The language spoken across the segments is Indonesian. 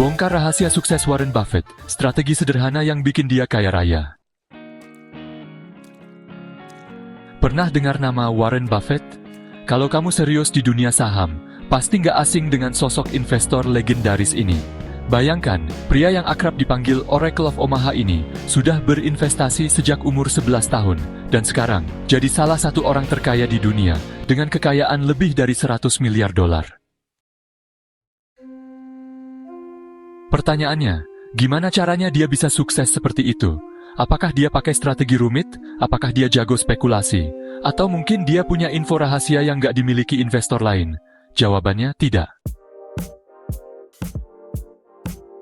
Bongkar rahasia sukses Warren Buffett, strategi sederhana yang bikin dia kaya raya. Pernah dengar nama Warren Buffett? Kalau kamu serius di dunia saham, pasti nggak asing dengan sosok investor legendaris ini. Bayangkan, pria yang akrab dipanggil Oracle of Omaha ini sudah berinvestasi sejak umur 11 tahun, dan sekarang jadi salah satu orang terkaya di dunia dengan kekayaan lebih dari 100 miliar dolar. Pertanyaannya, gimana caranya dia bisa sukses seperti itu? Apakah dia pakai strategi rumit? Apakah dia jago spekulasi? Atau mungkin dia punya info rahasia yang nggak dimiliki investor lain? Jawabannya tidak.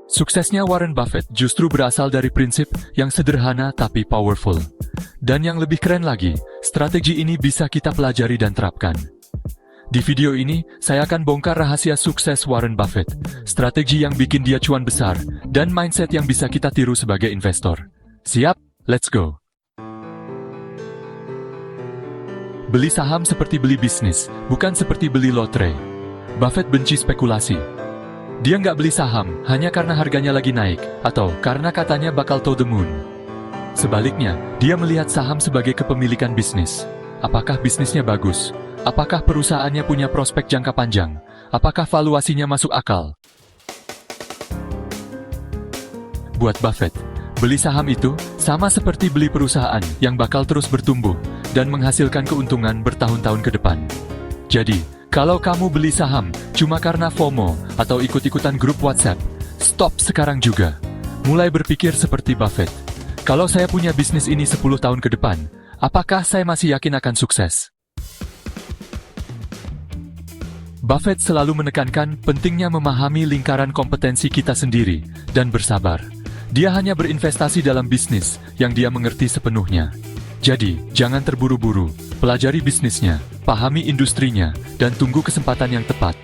Suksesnya Warren Buffett justru berasal dari prinsip yang sederhana tapi powerful. Dan yang lebih keren lagi, strategi ini bisa kita pelajari dan terapkan. Di video ini, saya akan bongkar rahasia sukses Warren Buffett, strategi yang bikin dia cuan besar, dan mindset yang bisa kita tiru sebagai investor. Siap? Let's go! Beli saham seperti beli bisnis, bukan seperti beli lotre. Buffett benci spekulasi. Dia nggak beli saham hanya karena harganya lagi naik, atau karena katanya bakal to the moon. Sebaliknya, dia melihat saham sebagai kepemilikan bisnis. Apakah bisnisnya bagus? Apakah perusahaannya punya prospek jangka panjang? Apakah valuasinya masuk akal? Buat Buffett, beli saham itu sama seperti beli perusahaan yang bakal terus bertumbuh dan menghasilkan keuntungan bertahun-tahun ke depan. Jadi, kalau kamu beli saham cuma karena FOMO atau ikut-ikutan grup WhatsApp, stop sekarang juga. Mulai berpikir seperti Buffett. Kalau saya punya bisnis ini 10 tahun ke depan, apakah saya masih yakin akan sukses? Buffett selalu menekankan pentingnya memahami lingkaran kompetensi kita sendiri dan bersabar. Dia hanya berinvestasi dalam bisnis yang dia mengerti sepenuhnya. Jadi, jangan terburu-buru, pelajari bisnisnya, pahami industrinya, dan tunggu kesempatan yang tepat.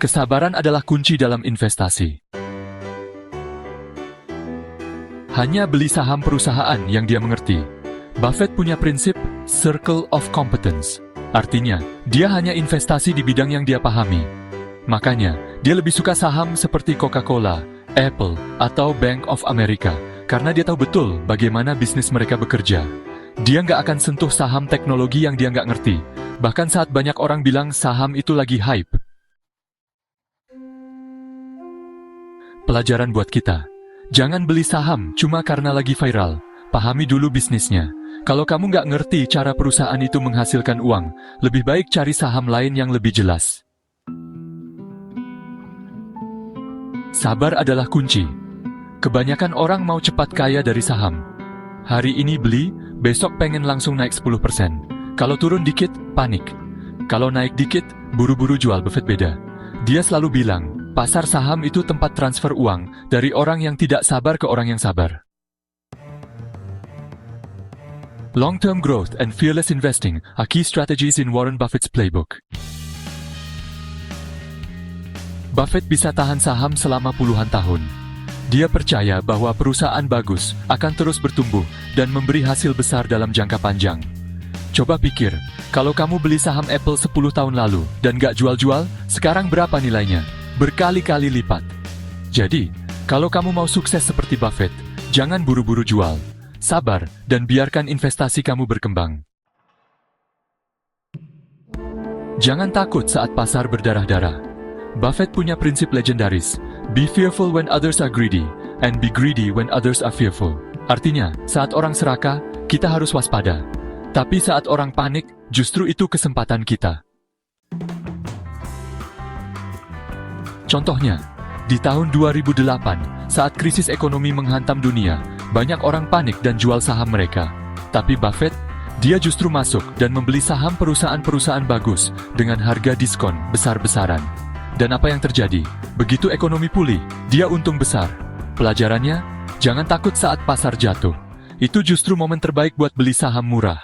Kesabaran adalah kunci dalam investasi. Hanya beli saham perusahaan yang dia mengerti. Buffett punya prinsip Circle of Competence. Artinya, dia hanya investasi di bidang yang dia pahami. Makanya, dia lebih suka saham seperti Coca-Cola, Apple, atau Bank of America, karena dia tahu betul bagaimana bisnis mereka bekerja. Dia nggak akan sentuh saham teknologi yang dia nggak ngerti, bahkan saat banyak orang bilang saham itu lagi hype. Pelajaran buat kita, jangan beli saham cuma karena lagi viral, pahami dulu bisnisnya. Kalau kamu nggak ngerti cara perusahaan itu menghasilkan uang, lebih baik cari saham lain yang lebih jelas. Sabar adalah kunci. Kebanyakan orang mau cepat kaya dari saham. Hari ini beli, besok pengen langsung naik 10%. Kalau turun dikit, panik. Kalau naik dikit, buru-buru jual. Buffett beda. Dia selalu bilang, pasar saham itu tempat transfer uang dari orang yang tidak sabar ke orang yang sabar. Long-term growth and fearless investing are key strategies in Warren Buffett's playbook. Buffett bisa tahan saham selama puluhan tahun. Dia percaya bahwa perusahaan bagus akan terus bertumbuh dan memberi hasil besar dalam jangka panjang. Coba pikir, kalau kamu beli saham Apple 10 tahun lalu dan nggak jual-jual, sekarang berapa nilainya? Berkali-kali lipat. Jadi, kalau kamu mau sukses seperti Buffett, jangan buru-buru jual. Sabar, dan biarkan investasi kamu berkembang. Jangan takut saat pasar berdarah-darah. Buffett punya prinsip legendaris, be fearful when others are greedy, and be greedy when others are fearful. Artinya, saat orang serakah, kita harus waspada. Tapi saat orang panik, justru itu kesempatan kita. Contohnya, di tahun 2008, saat krisis ekonomi menghantam dunia, banyak orang panik dan jual saham mereka. Tapi Buffett, dia justru masuk dan membeli saham perusahaan-perusahaan bagus dengan harga diskon besar-besaran. Dan apa yang terjadi? Begitu ekonomi pulih, dia untung besar. Pelajarannya, jangan takut saat pasar jatuh. Itu justru momen terbaik buat beli saham murah.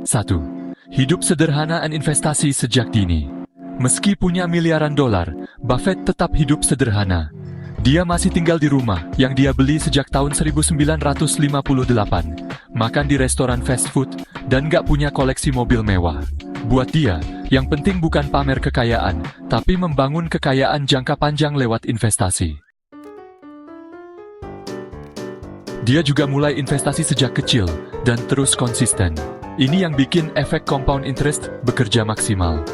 1. Hidup sederhana dan investasi sejak dini. Meski punya miliaran dolar, Buffett tetap hidup sederhana. Dia masih tinggal di rumah yang dia beli sejak tahun 1958, makan di restoran fast food, dan gak punya koleksi mobil mewah. Buat dia, Yang penting bukan pamer kekayaan, tapi membangun kekayaan jangka panjang lewat investasi. Dia juga mulai investasi sejak kecil dan terus konsisten. Ini yang bikin efek compound interest bekerja maksimal.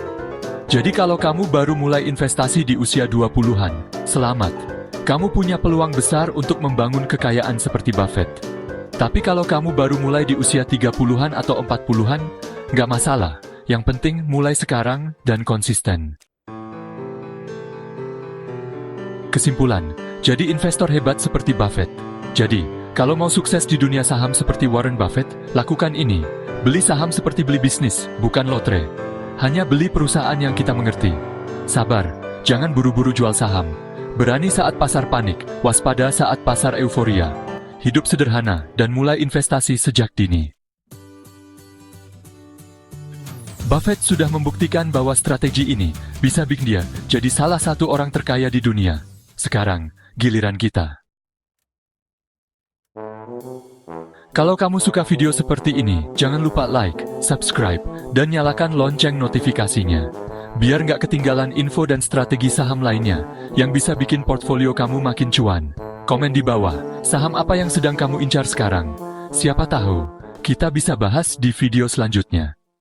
Jadi kalau kamu baru mulai investasi di usia 20-an, selamat. Kamu punya peluang besar untuk membangun kekayaan seperti Buffett. Tapi kalau kamu baru mulai di usia 30-an atau 40-an, nggak masalah. Yang penting mulai sekarang dan konsisten. Kesimpulan, jadi investor hebat seperti Buffett. Jadi, kalau mau sukses di dunia saham seperti Warren Buffett, lakukan ini. Beli saham seperti beli bisnis, bukan lotre. Hanya beli perusahaan yang kita mengerti. Sabar, jangan buru-buru jual saham. Berani saat pasar panik, waspada saat pasar euforia. Hidup sederhana dan mulai investasi sejak dini. Buffett sudah membuktikan bahwa strategi ini bisa bikin dia jadi salah satu orang terkaya di dunia. Sekarang, giliran kita. Kalau kamu suka video seperti ini, jangan lupa like, subscribe, dan nyalakan lonceng notifikasinya. Biar nggak ketinggalan info dan strategi saham lainnya yang bisa bikin portfolio kamu makin cuan. Komen di bawah, saham apa yang sedang kamu incar sekarang? Siapa tahu, kita bisa bahas di video selanjutnya.